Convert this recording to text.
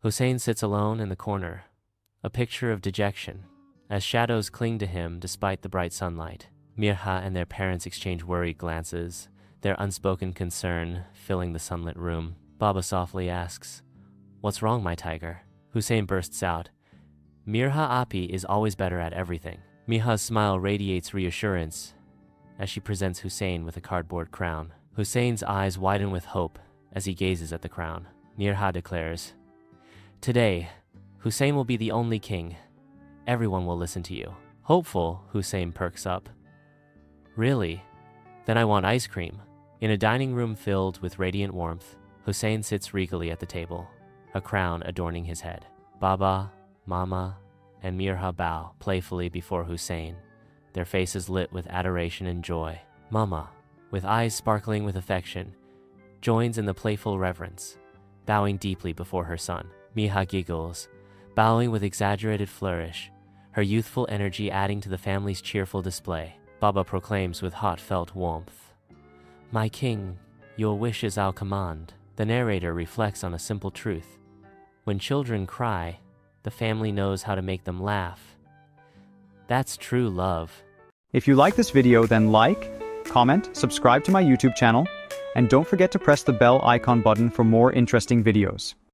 Hussein sits alone in the corner, a picture of dejection, as shadows cling to him despite the bright sunlight. Mirha and their parents exchange worried glances, their unspoken concern filling the sunlit room. Baba softly asks, "What's wrong, my tiger?" Hussein bursts out, "Mirha Api is always better at everything." Mirha's smile radiates reassurance as she presents Hussein with a cardboard crown. Hussein's eyes widen with hope as he gazes at the crown. Mirha declares, "Today, Hussein will be the only king. Everyone will listen to you." Hopeful, Hussein perks up. "Really? Then I want ice cream." In a dining room filled with radiant warmth, Hussein sits regally at the table, a crown adorning his head. Baba, Mama, and Mirha bow playfully before Hussein, their faces lit with adoration and joy. Mama, with eyes sparkling with affection, joins in the playful reverence, bowing deeply before her son. Mirha giggles, bowing with exaggerated flourish, her youthful energy adding to the family's cheerful display. Baba proclaims with heartfelt warmth, "My king, your wish is our command." The narrator reflects on a simple truth. When children cry, the family knows how to make them laugh. That's true love. If you like this video, then like, comment, subscribe to my YouTube channel, and don't forget to press the bell icon button for more interesting videos.